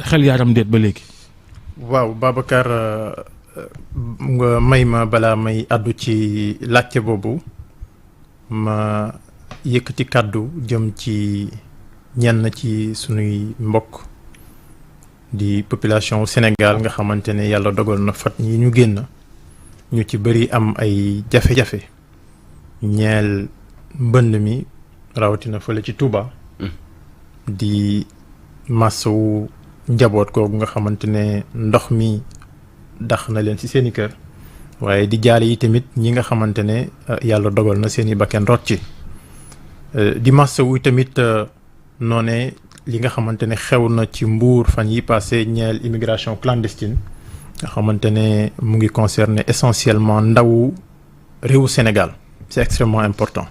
xel yaaram déet ba léegi. waaw Babacar nga may ma balaa may àddu ci laajte boobu ma yëkkati kàddu jëm ci ñenn ci sunuy mbokk di population Sénégal nga xamante ne yàlla dogal na fat yi ñu génn ñu ci bëri am ay jafe-jafe ñeel mbënd mi rawatina fële ci Touba. di masawu njaboot googu nga xamante ne ndox mi dax na leen ci seeni kër waaye di jaale yi tamit ñi nga xamante ne yàlla dogal na seeni bakken rot ci di masawu tamit noone li nga xamante ne xew na ci Mbuur fan yi passé ñeel immigration clandestine nga xamante ne mu ngi concerner essentiellement ndawu réewu Sénégal c'est extrêmement important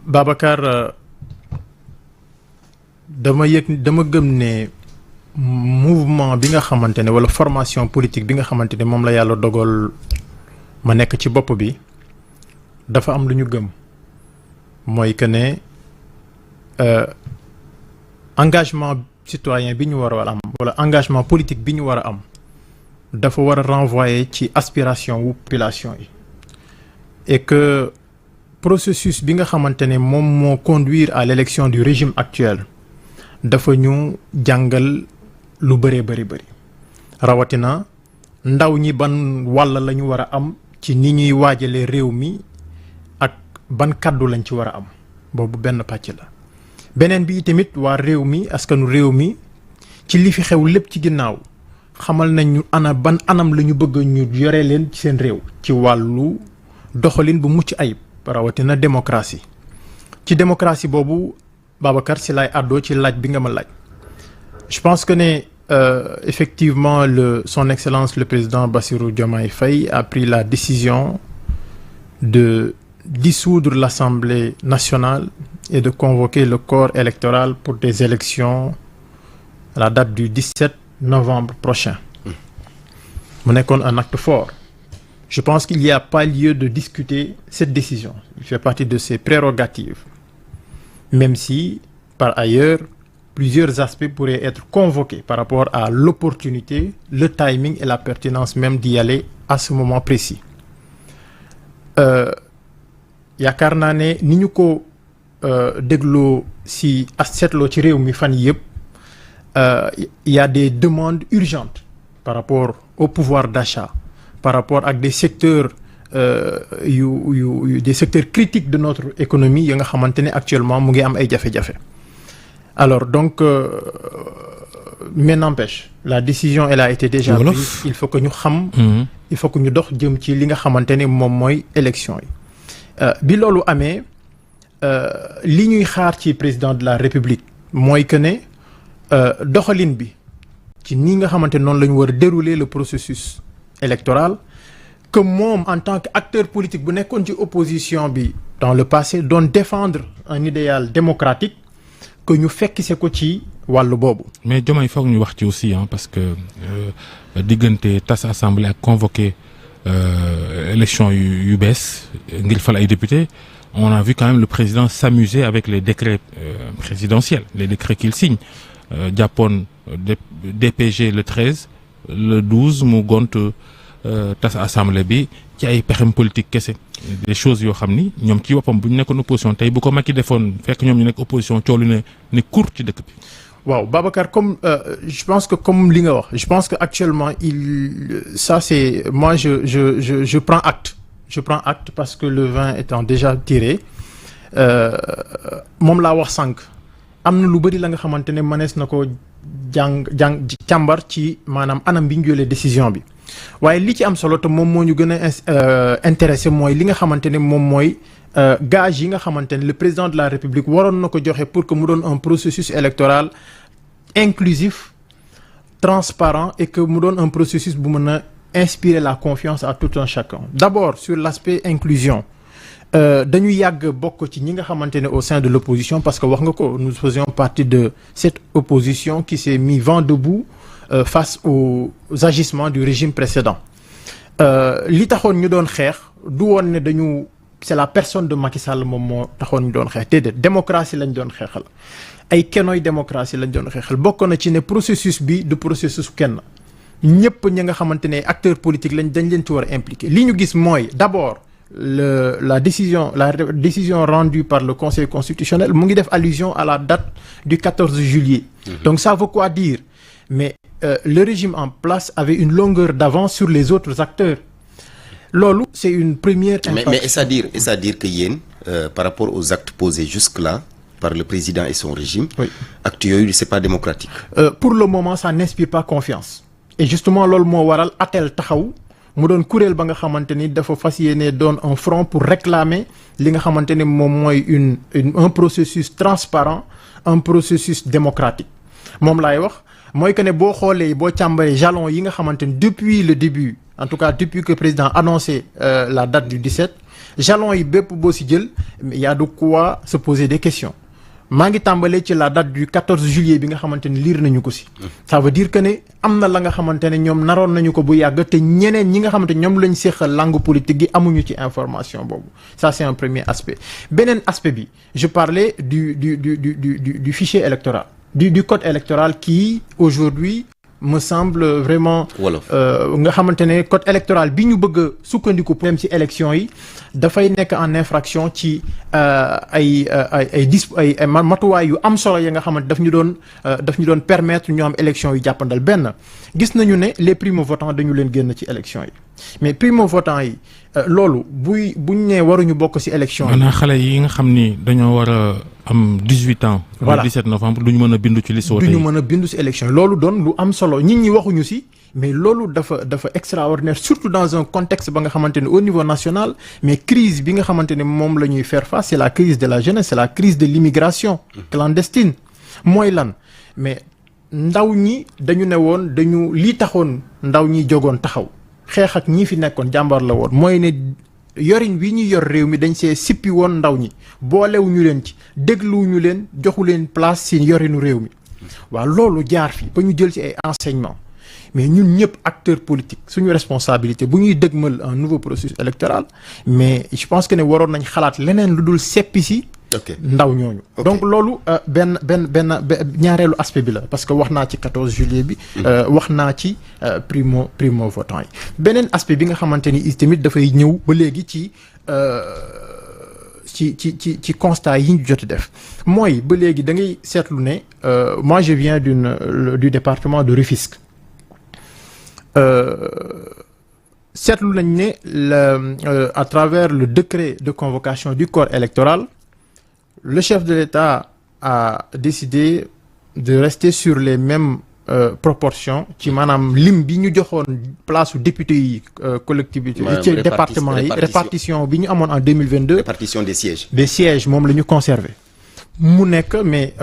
Babacar dama gëm ne mouvement bi nga xamante ne wala formation politique bi nga xamante ne moom la yàlla dogal ma nekk ci bopp bi dafa am lu ñu gëm mooy que ne engagement citoyen bi ñu war a am wala engagement politique bi ñu war a am dafa war a renvoyer ci aspiration wu population yi et que processus bi nga xamante ne moom moo conduire à l'élection du régime actuel dafa ñu jàngal lu bëree bëri rawatina ndaw ñi ban wàll la ñu war a am ci ni ñuy waajalee réew mi ak ban kàddu lañ ci war a am boobu benn pàcc la beneen bi tamit waa réew mi askanu réew mi ci li fi xew lépp ci ginnaaw xamal nañ ñu ban anam la ñu bëgg ñu yore leen ci seen réew ci wàllu doxalin bu mucc ayib rawatina démocratie ci démocratie boobu Babacar si laay àddoo ci laaj bi nga ma laaj je pense que ne effectivement son excellence le président Bassirou Diomaye Faye a pris la décision de dissoudre l'Assemblée nationale et de convoquer le corps électoral pour des élections à la date du 17 novembre prochain mu nekkoon un acte fort. Je pense qu'il n'y a pas lieu de discuter cette décision. Il fait partie de ses prérogatives. Même si, par ailleurs, plusieurs aspects pourraient être convoqués par rapport à l'opportunité, le timing et la pertinence même d'y aller à ce moment précis. Yaakaar naa ne ni ñu ko dégloo si seetloo ci réew mi fan yëpp il y a des demandes urgentes par rapport au pouvoir d'achat. Par rapport ak des secteurs des secteurs critiques de notre économie yi nga xamante ne actuellement mu ngi am ay jafe-jafe alors donc mais n'empêche la décision elle a été déjà prise il faut que ñu xam il faut que ñu dox jëm ci li nga xamante ne moom mooy élection yi bi loolu amee li ñuy xaar ci président de la République mooy que ne doxalin bi ci ni nga xamante ne noonu la ñu war a dérouler le processus électoral que moom en tant qu'acteur politique bu nekkoon ci opposition bi dans le passé doon défendre un idéal démocratique que ñu fekk se ko ci wàllu boobu. mais Diomaye foog ñu wax ci aussi parce que diggante tas assemblée ak convoqué élection yu bees ngir fal ay députés on a vu quand même le président s'amuser avec les décrets présidentiels les décrets qu'il signe jàppoon DPG le 13 le 12 mu gont tas assemblée bi ci ay pexem politique kese des choses yoo xam ni ñoom ci boppam bu ñu nekkoon opposition tey bu ko Macky defoon fekk ñoom ñu nekk opposition coow lu ne court ci dëkk bi. waaw Babacar comme je pense que comme li nga wax je pense que actuellement ça c'est moi je prends acte parce que le vin étant déjà tiré moom laa wax sànq am na lu bëri la nga xamante ne mënees na ko càmbar ci maanaam anam bi ñu jëlee décision bi waaye li ci am solo te moom moo ñu gën a intéressé mooy li nga xamante ne moom mooy gage yi nga xamante ne le président de la République waroon na ko joxe pour que mu doon un processus électoral inclusif transparent et que mu doon un processus bu mën a inspirer la confiance à tout un chacun d'abord sur l'aspect inclusion dañu yàgg bokk ci ñi nga xamante ne au sein de l'opposition parce que wax nga ko nous faisions partie de cette opposition qui s'est mis vent debout face aux agissements du régime précédent li taxoon ñu doon xeex du woon ne dañu c'est la personne de Macky Sall moom moo taxoon ñu doon xeex déedéet démocratie lañ doon xeexal ay kenoy démocratie lañ doon xeexal bokk na ci ne processus bi du processus kenn ñëpp ñi nga xamante ne acteurs politiques lañ dañ leen ci war a impliqué li ñu gis mooy d'abord la décision rendue par le Conseil constitutionnel mu ngi def allusion à la date du 14 juillet. Donc ça veut quoi dire? Mais le régime en place avait une longueur d'avance sur les autres acteurs. Loolu c'est une première infraction. Mais est-ce à dire que yéen par rapport aux actes posés jusque-là par le président et son régime, oui, actes yooyu c'est pas démocratique. Pour le moment ça n'inspire pas confiance. Et justement loolu moo waral ATEL taxaw mu doon kuréel ba nga xamante ni dafa fas yéene doon un front pour réclamer li nga xamante ni moom mooy un processus transparent, un processus démocratique. Moom laay wax mooy que ne boo xoolee boo càmbaree jalons yi nga xamante ni depuis le début, en tout cas depuis que le président a annoncé la date du 17, jalons yi bépp boo si jël il y a de quoi se poser des questions. maa ngi tàmbalee ci la date du 14 juillet bi nga xamante ni liir nañu ko si. Ça veut dire que ne am na la nga xamante ne ñoom naroon nañu ko bu yàgg te ñeneen ñi nga xamante ñoom lañ séqal langue politique gi amuñu ci information boobu. Ça c'est un premier aspect. Beneen aspect bi je parlais du fichier électoral. du code électoral qui aujourd'hui me semble vraiment nga xamante ne code électoral bi ñu bëgg a sukkandiku même ci élection yi dafay nekk en infraction ci ay matuwaay yu am solo ya nga xamante daf ñu doon permettre ñu am élection yu jàppandal. Benn gis nañu ne les primo-votants dañu leen génn ci élection yi mais primo-votants yi loolu buñ ne waruñu bokk ci élection yi. maanaam xale yi nga xam ni dañoo war a am 18 ans. voilà le 17 novembre duñu mën a bindu ci liste. duñu mën a bindu ci élection yi loolu doon lu am solo nit ñi waxuñu ci. Mais loolu dafa extraordinaire surtout dans un contexte ba nga xamante ne au niveau national mais crise bi nga xamante ne moom la ñuy faire face c'est la crise de la jeunesse, c'est la crise de l'immigration clandestine. Mooy lan mais ndaw ñi dañu ne woon lii taxoon ndaw ñi jógoon taxaw xeex ak ñi fi nekkoon jàmbar la woon mooy ne yorin wi ñu yor réew mi dañ see sippi woon ndaw ñi boolewuñu leen ci dégluwuñu leen joxu leen place ci yorinu réew mi waaw loolu jaar fi ba ñu jël ci ay enseignements. Mais ñun ñëpp acteurs politiques suñu responsabilité bu ñuy dëgmal un nouveau processus électoral mais je pense que ne waroon nañ xalaat leneen lu dul seppi si ndaw ñooñu. Donc loolu benn ñaareelu aspect bi la parce que wax naa ci 14 juillet bi. wax naa ci primo votant yi. Beneen aspect bi nga xamante ni tamit dafay ñëw ba léegi ci constat yi ñu jot def mooy ba léegi da ngay seetlu ne moi je viens du département de Rufisque. Seetlu nañ ne à travers le décret de convocation du corps électoral le chef de l'État a décidé de rester sur les mêmes proportions ci maanaam lim bi ñu joxoon place u député yi collectivité ci département yi répartition bi ñu amoon en 2022 répartition des sièges moom la ñu conservé mu nekk mais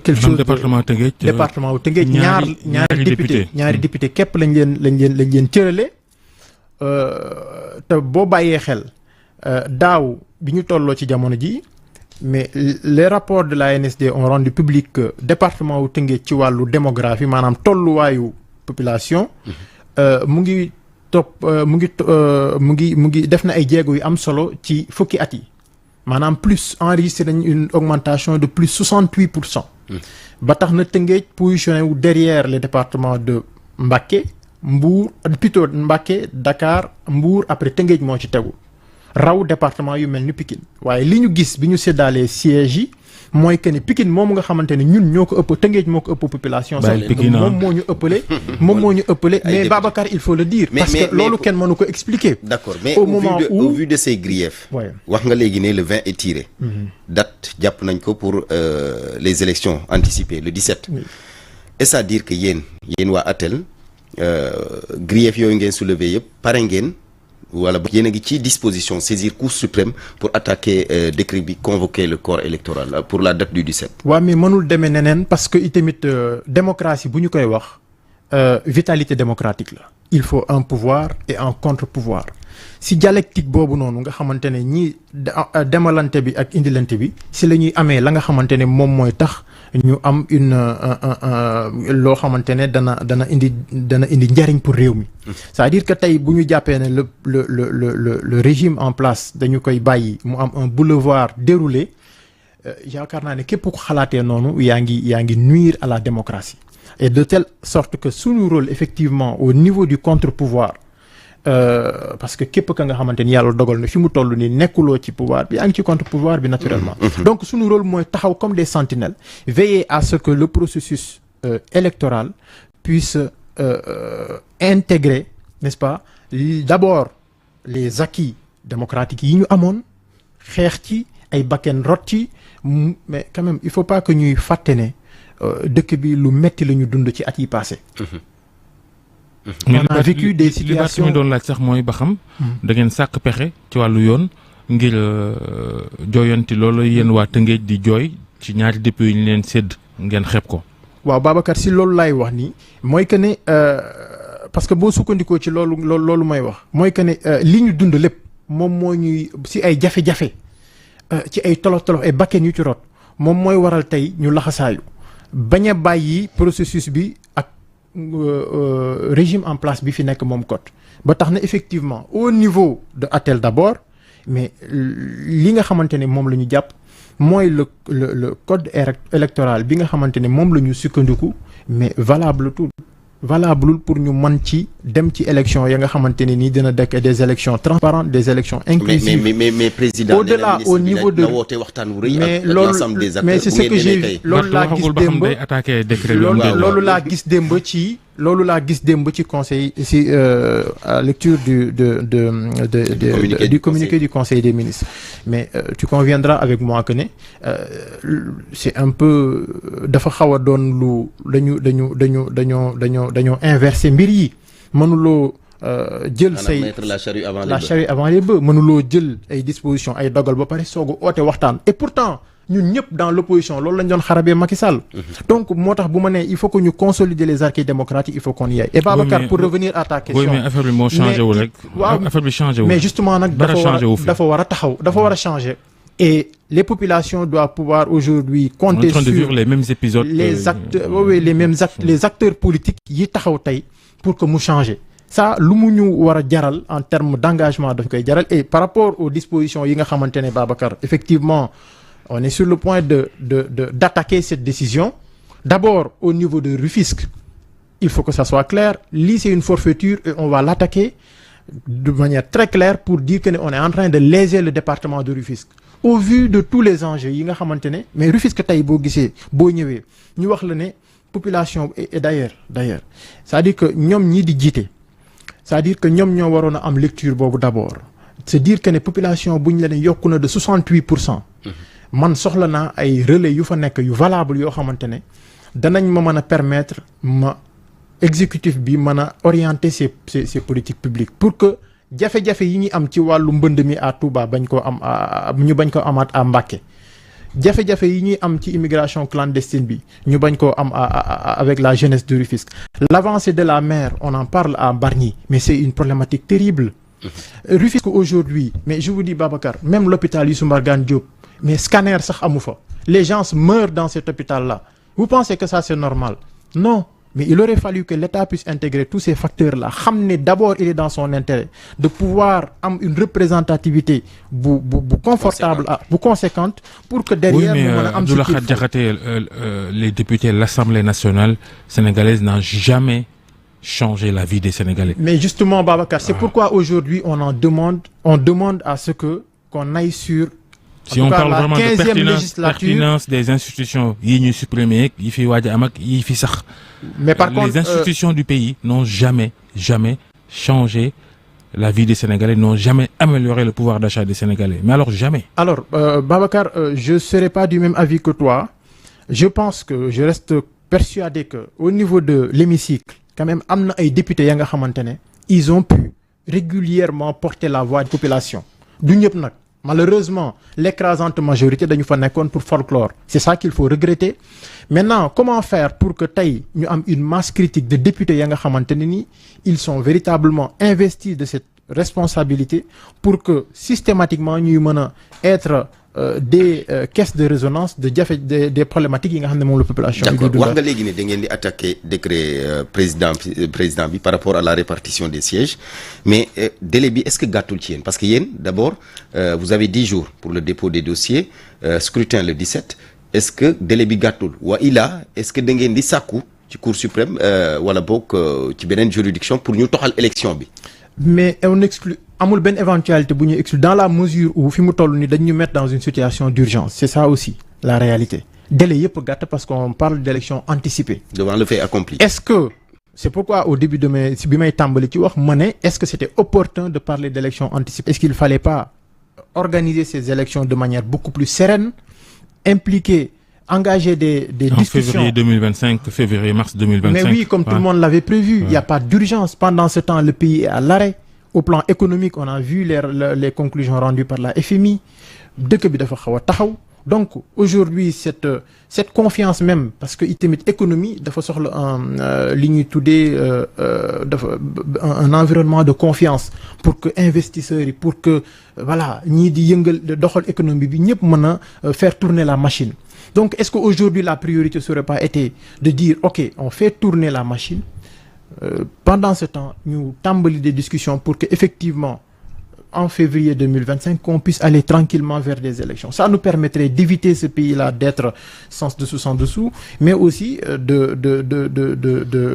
quelque chose département wu Tëngéej ñaari député képp lañ leen cërale te boo bàyyee xel daaw bi ñu tolloo ci jamono ji mais les rapports de l'ANSD ont rendu public que département wu Tëngéej ci wàllu démographie maanaam tolluwaayu population mu ngi def na ay jéego yu am solo ci fukki at yi maanaam plus enregistré nañ une augmentation de plus 68%. Ba tax na Tëngéej positionné wu derrière les départements de Mbacké Mbour plutôt Mbacké Dakar Mbour après Tëngéej moo ci tegu raw département yu mel ni Pikine waaye li ñu gis bi ñu séddalee sièges yi mooy que ni Pikine moom nga xamante ne ñun ñoo ko ëpp Tëngéej moo ko ëpp population sax moom moo ñu ëppale mais Babacar il faut le dire parce que loolu kenn mënu ko expliquer. D'accord mais au vu de ces griefs wax nga léegi ne le 20 est tiré date jàpp nañ ko pour les élections anticipées le 17 est-ce à dire que yéen waa ATEL griefs yooyu ngeen soulever yëpp pare ngeen wala yéen a ngi ci disposition saisir Cour suprême pour attaquer décret bi convoquer le corps électoral pour la date du 17. waaw mais mënul demee neneen parce que itamit démocratie bu ñu koy wax vitalité démocratique la. Il faut un pouvoir et un contre-pouvoir si dialectique boobu noonu nga xamante ne ñii demalante bi ak indilante bi si la ñuy amee la nga xamante ne moom mooy tax ñu am loo xamante ne dana indi njariñ pour réew mi. c'est-à-dire que tey bu ñu jàppee ne le régime en place dañu koy bàyyi mu am un boulevard déroulé yaakaar naa ne képp ku xalaatee noonu yaa ngi nuire à la démocratie. Et de telle sorte que suñu rôle effectivement au niveau du contre-pouvoir parce que képp ka nga xamante ni yàlla dogal na fi mu toll nii nekkuloo ci pouvoir bi yaa ngi ci contre-pouvoir bi naturellement. Donc suñu rôle mooy taxaw comme des sentinelles veiller à ce que le processus électoral puisse intégrer, n'est-ce pas, d'abord les acquis démocratiques yi ñu amoon xeex ci ay bakken rot ci mais quand même il faut pas que ñuy fàtte ne dëkk bi lu metti la ñu dund ci at yi passé. mais on a vécu des situations li doon laaj sax mooy ba xam. da ngeen sàkk pexe ci wàllu yoon ngir jooyanti loolu yéen waa Tëngéej di jooy ci ñaari député yi ñu leen sédd ngeen xeeb ko. waaw Babacar si loolu laay wax nii mooy que ne parce que boo sukkandikoo ci loolu may wax mooy que ne li ñu dund lépp moom moo ñuy si ay jafe-jafe ci ay tolof-tolof ay bakken yu ci rot moom mooy waral tey ñu laxasaayu bañ a bàyyi processus bi ak régime en place bi fi nekk moom code ba tax na effectivement au niveau de ATEL d'abord mais li nga xamante ne moom la ñu jàpp mooy le code électoral bi nga xamante ne moom la ñu sukkandiku mais valable pour ñu mën ci dem ci élection ya nga xamante ne nii dina dekk des élections transparentes des élections inclusives. mais président au-delà au niveau de woote waxtaan wu rëy mais ak l'ensemble des acteurs mais c'est ce que j'ai loolu laa gis démb ci conseil ci lecture du communiqué du conseil des ministres mais tu conviendras avec moi que ne c'est un peu dafa xaw a doon lu dañoo inverser mbir yi mënuloo jël say la charrue avant les bœufs mënuloo jël ay dispositions ay dogal ba pare soog a oote waxtaan et pourtant ñun ñëpp dans l'opposition loolu lañ doon xarabee Macky Sall. Donc moo tax bu ma nee il faut que ñu consolider les acquis démocratiques il faut qu'on y aille. Et Babacar pour revenir à ta question. oui mais affaire bi moo changé wul rek. waaw affaire bi changé wul. mais justement nag dafa war a taxaw dafa war a changer. Et les populations doivent pouvoir aujourd'hui compter sur on est en train de vivre les mêmes épisodes. Les acteurs les acteurs politiques yi taxaw tey pour que mu changer. Ça lu mu ñu war a jaral en termes d'engagement daf koy jaral et par rapport aux dispositions yi nga xamante ne Babacar effectivement. On est sur le point d'attaquer cette décision. D'abord, au niveau de Rufisque, il faut que ça soit clair. Lii, c'est une forfaiture et on va l'attaquer de manière très claire pour dire qu'on est en train de léser le département de Rufisque. Au vu de tous les enjeux yi nga xamante ne mais Rufisque tey boo gisee boo ñëwee ñu wax la ne population et d'ailleurs c'est-à-dire que ñoom ñii di jiite c'est-à-dire que ñoom ñoo waroon a am lecture boobu d'abord. C'est dire que ne population bu ñu la ne yokku na de 68%. man soxla naa ay relais yu fa nekk yu valable yoo xamante ne danañ ma mën a permettre ma exécutif bi mën a orienter ces politiques publiques pour que jafe-jafe yi ñuy am ci wàllu mbënd mi à Touba bañ koo am ñu bañ ko amaat à Mbacké jafe-jafe yi ñuy am ci immigration clandestine bi ñu bañ koo am avec la jeunesse de Rufisque. L'avancée de la mer on en parle à Bargny mais c'est une problématique terrible. Rufisque aujourd'hui mais je vous dis Babacar même l'hôpital Youssou Mbargane Diop mais scanner sax amu fa les gens meurent dans cet hôpital-là vous pensez que ça c'est normal? Non, mais il aurait fallu que l'État puisse intégrer tous ces facteurs-là xam ne d'abord il est dans son intérêt de pouvoir am une représentativité bu confortable bu conséquente pour que derrière mu mën a am Abdou Lahad Diakhaté les députés de l'Assemblée nationale sénégalaise n'ont jamais changé la vie des Sénégalais. Mais justement Babacar c'est pourquoi aujourd'hui on demande à ce qu'on aille sur si on parle vraiment de pertinence des institutions yi ñuy supprimer yi fi waaj a am ak yi fi sax. Mais par contre les institutions du pays n'ont jamais changé la vie des Sénégalais, n'ont jamais amélioré le pouvoir d'achat des Sénégalais. Mais alors jamais. Alors Babacar, je serai pas du même avis que toi. Je pense que je reste persuadé que au niveau de l'hémicycle quand même am na ay députés ya nga xamante ne ils ont pu régulièrement porter la voix de population du ñëpp nag. Malheureusement, l'écrasante majorité dañu fa nekkoon pour folklore. C'est ça qu'il faut regretter. Maintenant, comment faire pour que tey ñu am une masse critique de députés ya nga xamante ne ni ils sont véritablement investis de cette responsabilité pour que systématiquement ñuy mën a être des caisses de résonance des problématiques yi nga xam ne moom la population. D'accord wax nga léegi ne da ngeen di attaquer décret président bi par rapport à la répartition des sièges mais délai bi est-ce que gàttul ci yéen parce que yéen d'abord vous avez 10 jours pour le dépôt des dossiers scrutin le 17 est-ce que délai bi gàttul wa ila est-ce que da ngeen di sàkku ci Cour suprême wala boog ci beneen juridiction pour ñu toxal élection bi. mais on exclut amul benn éventualité bu ñu exclu dans la mesure où fi mu toll ni dañu mettre dans une situation d'urgence c'est ça aussi la réalité délai yëpp gàtt parce qu'on parle d'élection anticipée devant le fait accompli. est-ce que c'est pourquoi au début de bi may tàmbali ci wax ma ne est-ce que c'était opportun de parler d'élection anticipée est-ce qu'il fallait pas organiser ces élections de manière beaucoup plus sereine impliquer engager des discussions. En février 2025, février-mars 2025. Mais oui, comme tout le monde l'avait prévu, il n'y a pas d'urgence. Pendant ce temps, le pays est à l'arrêt. Au plan économique, on a vu les conclusions rendues par la FMI. Dëkk bi dafa xaw a taxaw. Donc aujourd'hui cette confiance même parce que itamit économie dafa soxla li ñuy tuddee dafa un environnement de confiance pour que investisseurs yi pour que voilà ñii di yëngal doxal économie bi ñëpp mën a faire tourner la machine. Donc est-ce qu'aujourd'hui la priorité serait pas été de dire ok on fait tourner la machine pendant ce temps ñu tàmbali des discussions pour que effectivement en février 2025 qu'on puisse aller tranquillement vers des élections. Ça nous permettrait d'éviter ce pays-là d'être sans dessous, mais aussi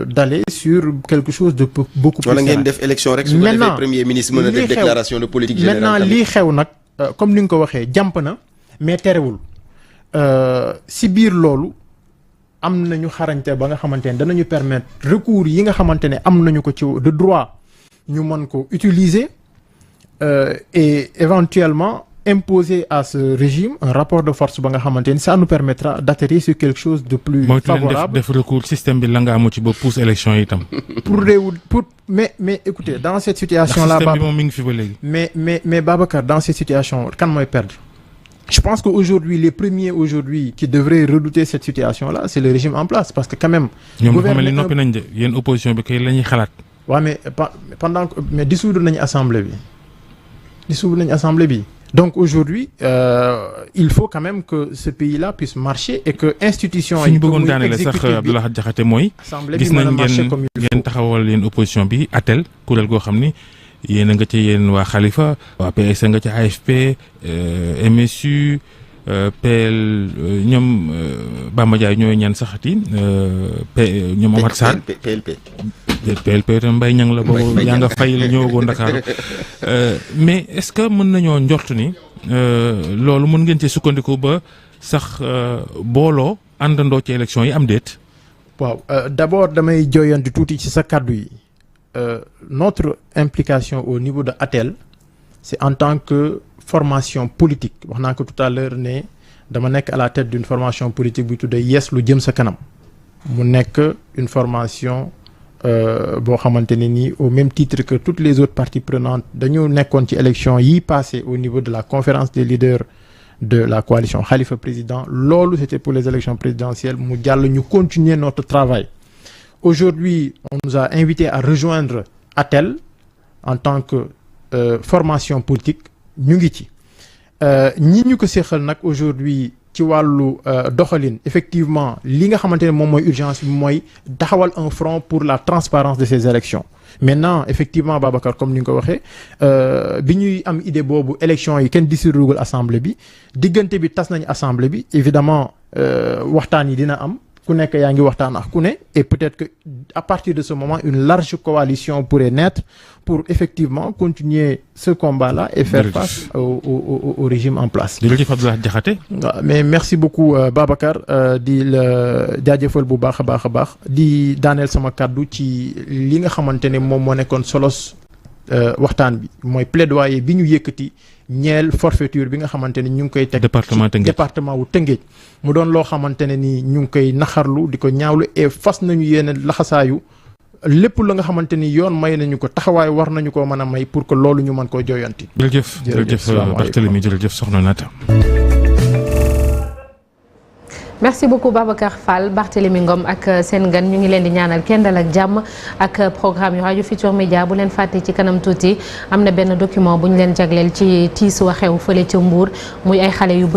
d'aller sur quelque chose de beaucoup plus. Wala ngeen def élection rek su ko defee premier ministre mën a def déclaration de politique générale. Maintenant lii xew nag comme ni nga ko waxee jàmp na mais terewul si biir loolu am nañu xarañte ba nga xamante ne danañu permettre recours yi nga xamante ne am nañu ko ci de droit ñu mën ko utiliser. Et éventuellement imposer à ce régime un rapport de force ba nga xamante ni ça nous permettra d'atterrir sur quelque chose de plus favorable. def recours système bi la nga amu ci ba pousse élection yi itam. mais écoutez dans cette situation là système bi moom mi ngi fi ba léegi. mais Babacar dans cette situation kan mooy perdre. Je pense qu'aujourd'hui les premiers aujourd'hui qui devraient redouter cette situation là c'est le régime en place parce que quand même. ñoom xam ne noppi nañ de yéen opposition bi kay la ñuy xalaat. waaw mais dissoudre nañu assemblée bi. Donc aujourd'hui il faut quand même que ce pays-là puisse marcher et que institution yi bëggoon daanele sax Abdoulaye Diakhaté mooy gis nañ ngeen taxawal yéen opposition bi ATEL kuréel goo xam ni yéen a nga ca yéen waa Khalifa waa PS nga ca AFP MSU PL ñoom Bamba Diaye ñooy ñaan saxati ñoom Omar Sarr PLP tam Mbaye Niang la boobu yaa nga fay la ñëwagoo Dakar mais est-ce que mën nañoo njort ni loolu mën ngeen ci sukkandiku ba sax booloo àndandoo ci élection yi am déet. waaw d'abord damay jooyanti tuuti ci sa kàddu yi notre implication au niveau de ATEL c'est en tant que formation politique wax naa ko tout à l'heure ne dama nekk à la tête d'une formation politique bu tuddee Yes lu jëm sa kanam mu nekk une formation boo xamante ne nii au même titre que toutes les autres parties prenantes dañu nekkoon ci élection yi passé au niveau de la conférence des leaders de la coalition Khalifa président loolu c'était pour les élections présidentielles mu jàll ñu continuer notre travail aujourd'hui on nous a invités à rejoindre ATEL en tant que formation politique ñu ngi ci ñi ñu ko séqal nag aujourd'hui ci wàllu doxalin effectivement li nga xamante ne moom mooy urgence bi mooy taxawal un front pour la transparence de ces élections maintenant effectivement Babacar comme ni nga ko waxee bi ñuy am idée boobu élection yi kenn dissoudre assemblée bi diggante bi tas nañ assemblée bi évidemment waxtaan yi dina am ku nekk yaa ngi waxtaan ak ku ne et peut-être que à partir de ce moment une large coalition pourrait naître pour effectivement continuer ce combat-là et faire face au régime en place. jërëjëf Abdoulaye Diakhaté. mais merci beaucoup Babacar di la jaajëfal bu baax a baax di daaneel sama kàddu ci li nga xamante ne moom moo nekkoon solos waxtaan bi mooy plaidoyer bi ñu yëkkati ñeel forfaiture bi nga xamante ne ñu ngi koy teg département wu Tëngéej mu doon loo xamante ne ni ñu ngi koy naxarlu di ko ñaawlu et fas nañu yéene laxasaayu lépp la nga xamante ni yoon may nañu ko taxawaay war nañu koo mën a may pour que loolu ñu mën koo jooyanti. jërëjëf Barthélémy jërëjëf soxna Nata. merci beaucoup Babacar Fall, Barthélémy Ngom ak seen gan ñu ngi leen di ñaanal kenn dal ak jàmm ak programme yu rajo Futurs Médias bu leen fàtte ci kanam tuuti am na benn document bu ñu leen jagleel ci tiis wa xew fële ca Mbour muy ay xale yu